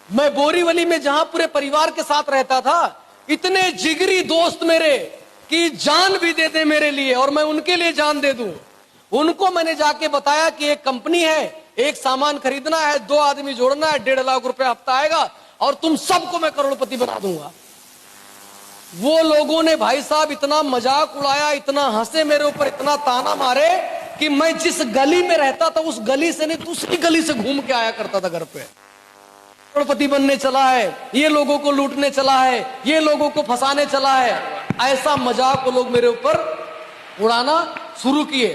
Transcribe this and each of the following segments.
मैं बोरीवली में जहां पूरे परिवार के साथ रहता था, इतने जिगरी दोस्त मेरे कि जान भी दे दे मेरे लिए और मैं उनके लिए जान दे दूं। उनको मैंने जाके बताया कि एक कंपनी है, एक सामान खरीदना है, 2 आदमी जोड़ना है, 1.5 लाख रुपए हफ्ता आएगा और तुम सबको मैं करोड़पति बना दूंगा। वो लोगों ने भाई साहब इतना मजाक उड़ाया, इतना हंसे मेरे ऊपर, इतना ताना मारे कि मैं जिस गली में रहता था उस गली से नहीं दूसरी गली से घूम के आया करता था घर पे। करोड़पति बनने चला है, ये लोगों को लूटने चला है, ये लोगों को फंसाने चला है, ऐसा मजाक वो लोग मेरे ऊपर उड़ाना शुरू किए।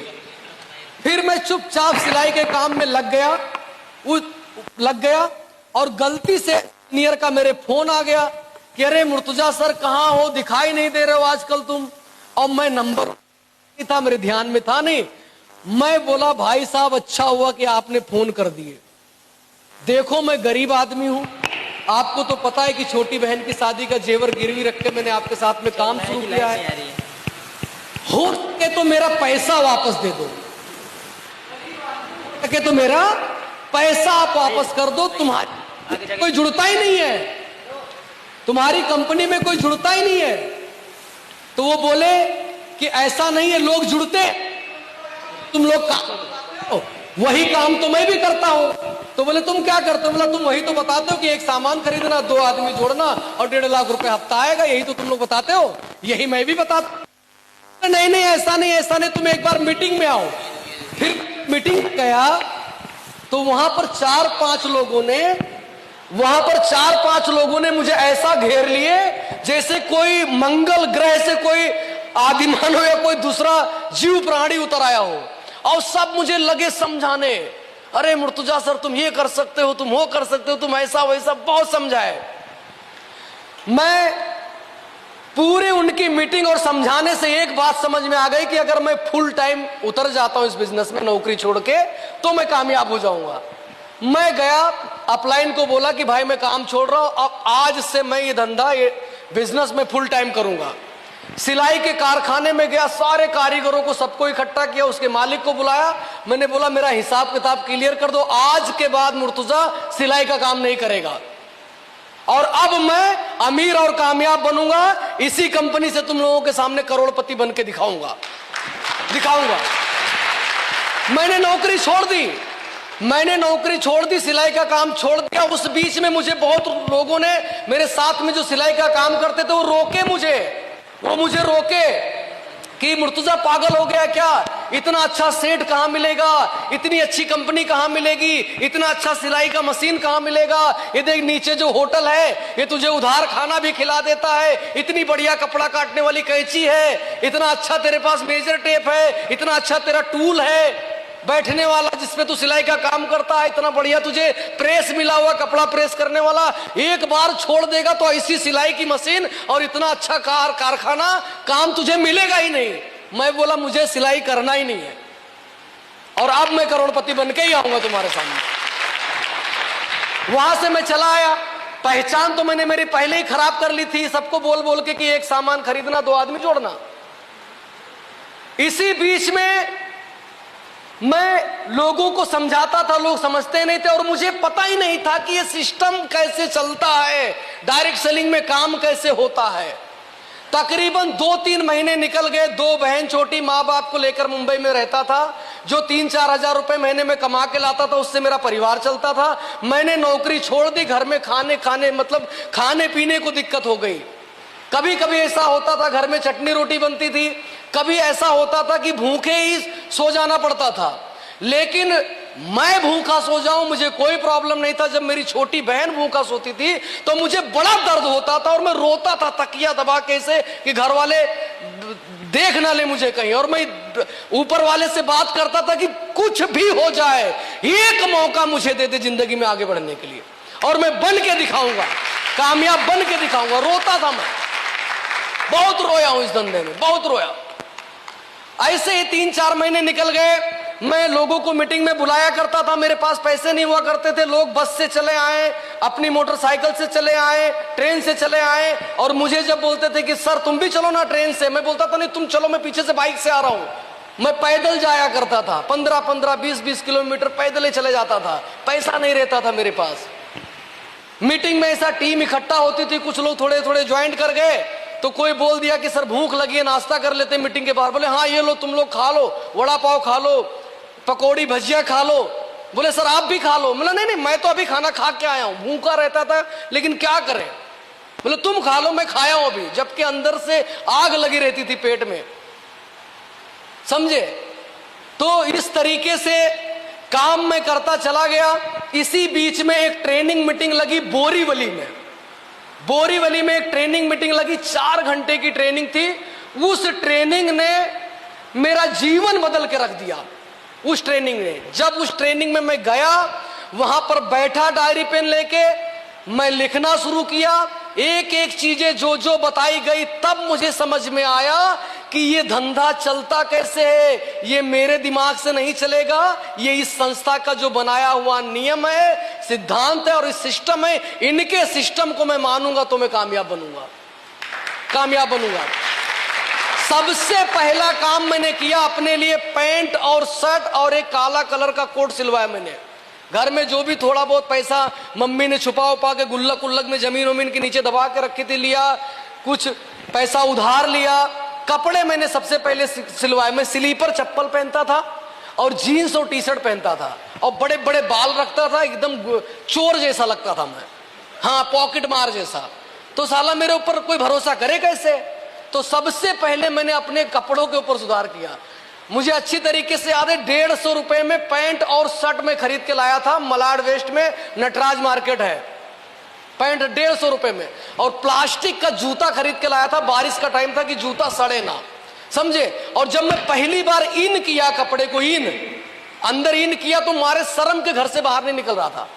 फिर मैं चुपचाप सिलाई के काम में लग गया और गलती से इंजीनियर का मेरे फोन आ गया कि अरे मुर्तजा सर कहाँ हो, दिखाई नहीं दे रहे हो आजकल तुम। और मैं नंबर नहीं था, मेरे ध्यान में था नहीं। मैं बोला भाई साहब अच्छा हुआ कि आपने फोन कर दिए। देखो मैं गरीब आदमी हूं, आपको तो पता है कि छोटी बहन की शादी का जेवर गिरवी रख के मैंने आपके साथ में काम शुरू किया है। हो सके तो मेरा पैसा वापस दे दो, कि तो मेरा पैसा आप वापस कर दो। तुम्हारी कोई जुड़ता ही नहीं है, तुम्हारी कंपनी में कोई जुड़ता ही नहीं है। तो वो बोले कि ऐसा नहीं है, लोग जुड़ते, तुम लोग काम, वही काम तो मैं भी करता हूं। तो बोले तुम क्या करते हो? बोला तुम वही तो बताते हो कि एक सामान खरीदना, 2 आदमी जोड़ना और 1.5 लाख रुपए हफ्ता आएगा, यही तो तुम लोग बताते हो, यही मैं भी बताता। नहीं नहीं ऐसा नहीं, ऐसा नहीं, तुम एक बार मीटिंग में आओ। फिर मीटिंग गया तो वहां पर 4-5 लोगों ने मुझे ऐसा घेर लिए जैसे कोई मंगल ग्रह से कोई आदिमानव या कोई दूसरा जीव प्राणी उतर आया हो। और सब मुझे लगे समझाने, अरे मुर्तजा सर तुम ये कर सकते हो, तुम वो कर सकते हो, तुम ऐसा वैसा, बहुत समझाए। मैं पूरे उनकी मीटिंग और समझाने से एक बात समझ में आ गई कि अगर मैं फुल टाइम उतर जाता हूं इस बिजनेस में, नौकरी छोड़ के, तो मैं कामयाब हो जाऊंगा। मैं गया अपलाइन को बोला कि भाई मैं काम छोड़ रहा हूं, अब आज से मैं ये धंधा, ये बिजनेस में फुल टाइम करूंगा। सिलाई के कारखाने में गया, सारे कारीगरों को सबको इकट्ठा किया, उसके मालिक को बुलाया, मैंने बोला मेरा हिसाब किताब क्लियर कर दो, आज के बाद मुर्तजा सिलाई का काम नहीं करेगा और अब मैं अमीर और कामयाब बनूंगा, इसी कंपनी से तुम लोगों के सामने करोड़पति बन के दिखाऊंगा। मैंने नौकरी छोड़ दी, सिलाई का काम छोड़ दिया। उस बीच में मुझे बहुत लोगों ने, मेरे साथ में जो सिलाई का काम करते थे, वो मुझे रोके कि मुर्तजा पागल हो गया क्या, इतना अच्छा सेट कहां मिलेगा, इतनी अच्छी कंपनी कहां मिलेगी, इतना अच्छा सिलाई का मशीन कहां मिलेगा, ये देख नीचे जो होटल है ये तुझे उधार खाना भी खिला देता है, इतनी बढ़िया कपड़ा काटने वाली कैंची है, इतना अच्छा तेरे पास मेजर टेप है, इतना अच्छा तेरा टूल है बैठने वाला जिसमें तू सिलाई का काम करता है, इतना बढ़िया तुझे प्रेस मिला हुआ, कपड़ा प्रेस करने वाला, एक बार छोड़ देगा तो ऐसी सिलाई की मशीन और इतना अच्छा कारखाना काम तुझे मिलेगा ही नहीं। मैं बोला मुझे सिलाई करना ही नहीं है और अब मैं करोड़पति बन के ही आऊंगा तुम्हारे सामने। वहां से मैं चला आया। पहचान तो मैंने मेरी पहले ही खराब कर ली थी, सबको बोल बोल के कि एक सामान खरीदना, 2 आदमी जोड़ना। इसी बीच में मैं लोगों को समझाता था, लोग समझते नहीं थे और मुझे पता ही नहीं था कि ये सिस्टम कैसे चलता है, डायरेक्ट सेलिंग में काम कैसे होता है। तकरीबन 2-3 महीने निकल गए। 2 बहन छोटी माँ बाप को लेकर मुंबई में रहता था, जो 3-4 हजार रुपए महीने में कमा के लाता था, उससे मेरा परिवार चलता था। मैंने नौकरी छोड़ दी, घर में खाने पीने को दिक्कत हो गई। कभी कभी ऐसा होता था घर में चटनी रोटी बनती थी, कभी ऐसा होता था कि भूखे ही सो जाना पड़ता था। लेकिन मैं भूखा सो जाऊं मुझे कोई प्रॉब्लम नहीं था। जब मेरी छोटी बहन भूखा सोती थी तो मुझे बड़ा दर्द होता था और मैं रोता था तकिया दबा के ऐसे कि घर वाले देख ना ले मुझे कहीं। और मैं ऊपर वाले से बात करता था कि कुछ भी हो जाए, एक मौका मुझे दे दे जिंदगी में आगे बढ़ने के लिए और मैं बन के दिखाऊंगा, कामयाब बन के दिखाऊंगा। रोता था मैं, बहुत रोया हूं इस धंधे में, बहुत रोया। ऐसे ही 3-4 महीने निकल गए। मैं लोगों को मीटिंग में बुलाया करता था, मेरे पास पैसे नहीं हुआ करते थे। लोग बस से चले आए, अपनी मोटरसाइकिल से चले आए, ट्रेन से चले आए और मुझे जब बोलते थे कि सर तुम भी चलो ना ट्रेन से, मैं बोलता था नहीं तुम चलो, मैं पीछे से बाइक से आ रहा हूं। मैं पैदल जाया करता था, 15-15, 20-20 किलोमीटर पैदल ही चले जाता था, पैसा नहीं रहता था मेरे पास। मीटिंग में ऐसा टीम इकट्ठा होती थी, कुछ लोग थोड़े थोड़े ज्वाइंट कर गए तो कोई बोल दिया कि सर भूख लगी है, नाश्ता कर लेते मीटिंग के बाहर। बोले हाँ ये लो, तुम लोग खा लो, वड़ा पाव खा लो, पकौड़ी भजिया खा लो। बोले सर आप भी खा लो। बोला नहीं नहीं, मैं तो अभी खाना खा के आया हूं, भूखा रहता था लेकिन क्या करें। बोले तुम खा लो, मैं खाया हूं अभी, जबकि अंदर से आग लगी रहती थी पेट में, समझे। तो इस तरीके से काम मैं करता चला गया। इसी बीच में एक ट्रेनिंग मीटिंग लगी बोरीवली में। बोरीवली में एक ट्रेनिंग मीटिंग लगी, 4 घंटे की ट्रेनिंग थी। उस ट्रेनिंग ने मेरा जीवन बदल के रख दिया। उस ट्रेनिंग ने, जब उस ट्रेनिंग में मैं गया, वहां पर बैठा डायरी पेन लेके मैं लिखना शुरू किया। एक एक चीजें जो जो बताई गई, तब मुझे समझ में आया कि ये धंधा चलता कैसे है। ये मेरे दिमाग से नहीं चलेगा, ये इस संस्था का जो बनाया हुआ नियम है, सिद्धांत है और इस सिस्टम है, इनके सिस्टम को मैं मानूंगा तो मैं कामयाब बनूंगा, कामयाब बनूंगा। सबसे पहला काम मैंने किया, अपने लिए पैंट और शर्ट और एक काला कलर का कोट सिलवाया मैंने। घर में जो भी थोड़ा बहुत पैसा मम्मी ने छुपा उपा के गुल्लक उल्लक में जमीन वमीन के नीचे दबा के रखी थी, लिया, कुछ पैसा उधार लिया। कपड़े मैंने सबसे पहले सिलवाए। मैं स्लीपर चप्पल पहनता था और जीन्स और टी शर्ट पहनता था और बड़े बड़े बाल रखता था, एकदम चोर जैसा लगता था मैं, हाँ पॉकेट मार जैसा। तो साला मेरे ऊपर कोई भरोसा करे कैसे। तो सबसे पहले मैंने अपने कपड़ों के ऊपर सुधार किया। मुझे अच्छी तरीके से याद है, 150 रुपए में पैंट और शर्ट में खरीद के लाया था, मलाड वेस्ट में नटराज मार्केट है, पैंट 150 रुपए में। और प्लास्टिक का जूता खरीद के लाया था, बारिश का टाइम था कि जूता सड़े ना, समझे। और जब मैं पहली बार इन किया कपड़े को, इन अंदर इन किया, तो मारे शर्म के घर से बाहर नहीं निकल रहा था।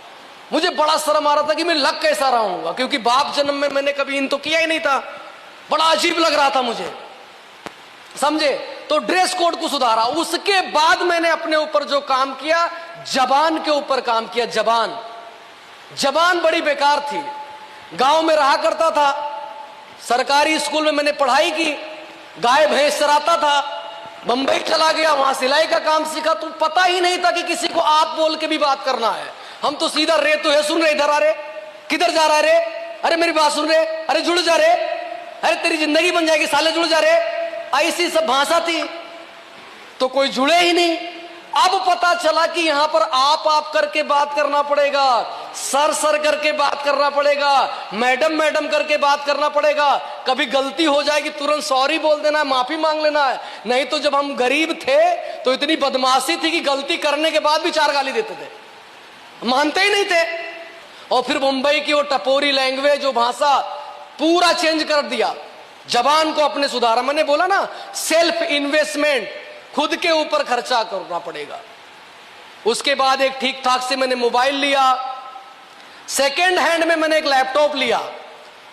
मुझे बड़ा शर्म आ रहा था कि मैं लग कैसा रहा हूंगा, क्योंकि बाप जन्म में मैंने कभी इन तो किया ही नहीं था। बड़ा अजीब लग रहा था मुझे, समझे। तो ड्रेस कोड को सुधारा। उसके बाद मैंने अपने ऊपर जो काम किया, जबान के ऊपर काम किया। जबान बड़ी बेकार थी। गांव में रहा करता था, सरकारी स्कूल में मैंने पढ़ाई की, गाय भैंस चराता था, बंबई चला गया, वहां सिलाई का काम सीखा। तो पता ही नहीं था कि किसी को आप बोल के भी बात करना है। हम तो सीधा रे तो है, सुन रहे, इधर आ रे, किधर जा रहा है रे, अरे मेरी बात सुन रहे, अरे जुड़ जा रे, अरे तेरी जिंदगी बन जाएगी साले, जुड़ जा रे, ऐसी सब भाषा थी। तो कोई जुड़े ही नहीं। अब पता चला कि यहां पर आप करके बात करना पड़ेगा, सर करके बात करना पड़ेगा, मैडम मैडम करके बात करना पड़ेगा। कभी गलती हो जाएगी तुरंत सॉरी बोल देना है, माफी मांग लेना है। नहीं तो जब हम गरीब थे तो इतनी बदमाशी थी कि गलती करने के बाद भी 4 गाली देते थे, मानते ही नहीं थे। और फिर मुंबई की वो टपोरी लैंग्वेज, जो भाषा, पूरा चेंज कर दिया। जबान को अपने सुधारा। मैंने बोला ना, सेल्फ इन्वेस्टमेंट, खुद के ऊपर खर्चा करना पड़ेगा। उसके बाद एक ठीक ठाक से मैंने मोबाइल लिया। सेकेंड हैंड में मैंने एक लैपटॉप लिया,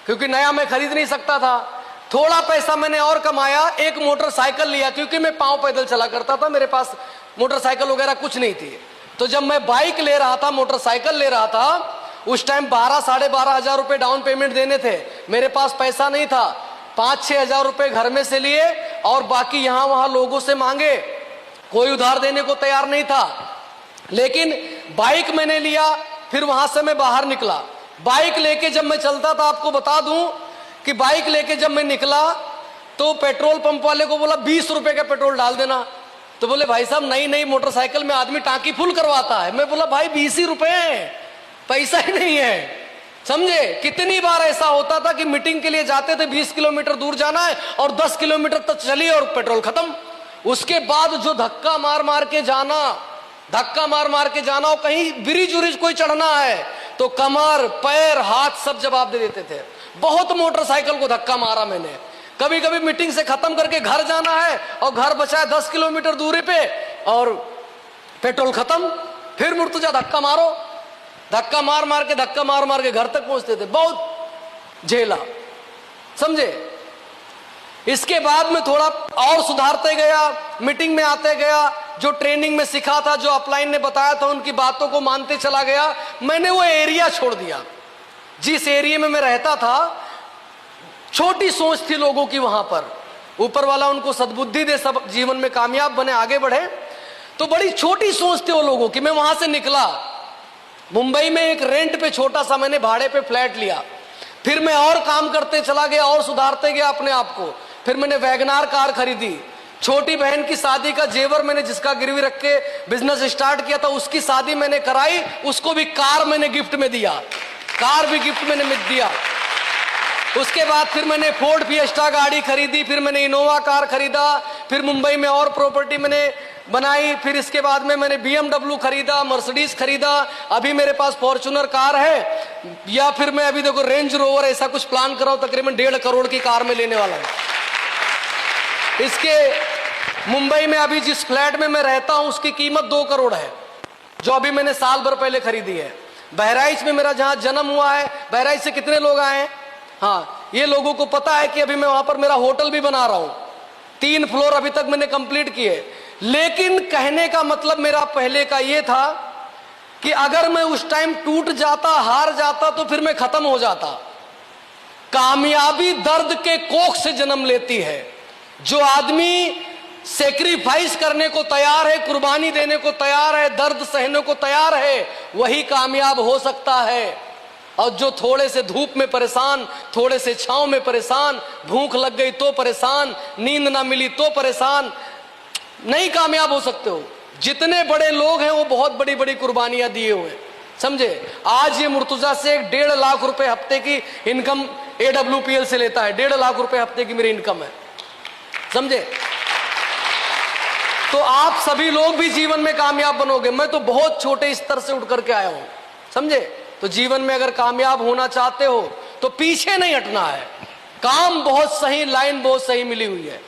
क्योंकि नया मैं खरीद नहीं सकता था। थोड़ा पैसा मैंने और कमाया, एक मोटरसाइकिल लिया, क्योंकि मैं पांव पैदल चला करता था, मेरे पास मोटरसाइकिल वगैरह कुछ नहीं थी। तो जब मैं बाइक ले रहा था, मोटरसाइकिल ले रहा था, उस टाइम 12-12.5 हजार रुपए डाउन पेमेंट देने थे। मेरे पास पैसा नहीं था। 5-6 हजार रुपए घर में से लिए और बाकी यहां वहां लोगों से मांगे। कोई उधार देने को तैयार नहीं था। लेकिन बाइक मैंने लिया, फिर वहां से मैं बाहर निकला। बाइक लेके जब मैं चलता था, आपको बता दूं कि बाइक लेके जब मैं निकला तो पेट्रोल पंप वाले को बोला 20 रुपए का पेट्रोल डाल देना। तो बोले भाई साहब, नई मोटरसाइकिल में आदमी टांकी फुल करवाता है। मैं बोला भाई 20 ही रुपए हैं, पैसा ही नहीं है, समझे। कितनी बार ऐसा होता था कि मीटिंग के लिए जाते थे, 20 किलोमीटर दूर जाना है और 10 किलोमीटर तक चलिए और पेट्रोल खत्म। उसके बाद जो धक्का मार मार के जाना और कहीं ब्रिज उरिज कोई चढ़ना है तो कमर पैर हाथ सब जवाब दे देते थे। बहुत मोटरसाइकिल को धक्का मारा मैंने। कभी कभी मीटिंग से खत्म करके घर जाना है और घर बचा है 10 किलोमीटर दूरी पे और पेट्रोल खत्म, फिर मुर्तजा धक्का मारो, धक्का मार मार के घर तक पहुंचते थे। बहुत झेला, समझे। इसके बाद में थोड़ा और सुधारते गया, मीटिंग में आते गया, जो ट्रेनिंग में सीखा था, जो अपलाइन ने बताया था, उनकी बातों को मानते चला गया। मैंने वो एरिया छोड़ दिया जिस एरिया में मैं रहता था। छोटी सोच थी लोगों की वहां पर, ऊपर वाला उनको सद्बुद्धि दे, सब जीवन में कामयाब बने, आगे बढ़े। तो बड़ी छोटी सोच थी वो लोगों की। मैं वहां से निकला मुंबई में एक रेंट पे छोटा सा मैंने भाड़े पे फ्लैट लिया, फिर मैं और काम करते चला गया और सुधारते गया अपने आप को। फिर मैंने वैगनार कार खरीदी, छोटी बहन की शादी का जेवर मैंने जिसका गिरवी रख के बिजनेस स्टार्ट किया था उसकी शादी मैंने कराई, उसको भी कार मैंने गिफ्ट में दिया, कार भी गिफ्ट मैंने दिया। उसके बाद फिर मैंने फोर्ड फिएस्टा गाड़ी खरीदी, फिर मैंने इनोवा कार खरीदा, फिर मुंबई में और प्रॉपर्टी मैंने बनाई, फिर इसके बाद में मैंने BMW खरीदा, मर्सिडीज खरीदा, अभी मेरे पास फॉर्च्यूनर कार है, या फिर मैं अभी देखो रेंज रोवर ऐसा कुछ प्लान कर रहा हूं, तकरीबन 1.5 करोड़ की कार में लेने वाला हूं। इसके मुंबई में अभी जिस फ्लैट में मैं रहता हूं उसकी कीमत 2 करोड़ है, जो अभी मैंने साल भर पहले खरीदी है। बहराइच में मेरा जहां जन्म हुआ है, बहराइच से कितने लोग आए हैं? हाँ, ये लोगों को पता है कि अभी मैं वहां पर मेरा होटल भी बना रहा हूं, 3 फ्लोर अभी तक मैंने कंप्लीट किए। लेकिन कहने का मतलब मेरा पहले का ये था कि अगर मैं उस टाइम टूट जाता, हार जाता, तो फिर मैं खत्म हो जाता। कामयाबी दर्द के कोख से जन्म लेती है। जो आदमी सेक्रीफाइस करने को तैयार है, कुर्बानी देने को तैयार है, दर्द सहने को तैयार है, वही कामयाब हो सकता है। और जो थोड़े से धूप में परेशान, थोड़े से छांव में परेशान, भूख लग गई तो परेशान, नींद ना मिली तो परेशान, नहीं कामयाब हो सकते हो। जितने बड़े लोग हैं वो बहुत बड़ी बड़ी कुर्बानियां दिए हुए हैं, समझे। आज ये मुर्तुजा से 1.5 लाख रुपए हफ्ते की इनकम AWPL से लेता है, 1.5 लाख रुपए हफ्ते की मेरी इनकम है, समझे। तो आप सभी लोग भी जीवन में कामयाब बनोगे। मैं तो बहुत छोटे स्तर से उठ करके आया हूं, समझे। तो जीवन में अगर कामयाब होना चाहते हो तो पीछे नहीं हटना है। काम बहुत सही, लाइन बहुत सही मिली हुई है,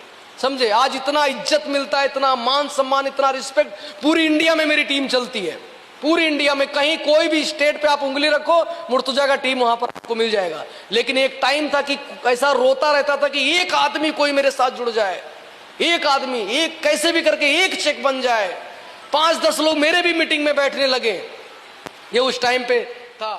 समझे। आज इतना इज्जत मिलता है, इतना मान सम्मान, इतना रिस्पेक्ट, पूरी इंडिया में मेरी टीम चलती है। पूरी इंडिया में कहीं कोई भी स्टेट पे आप उंगली रखो, मुर्तुजा का टीम वहां पर आपको मिल जाएगा। लेकिन एक टाइम था कि ऐसा रोता रहता था कि एक आदमी कोई मेरे साथ जुड़ जाए, एक आदमी, एक कैसे भी करके एक चेक बन जाए। 5-10 लोग मेरे भी मीटिंग में बैठने लगे, ये उस टाइम पे था।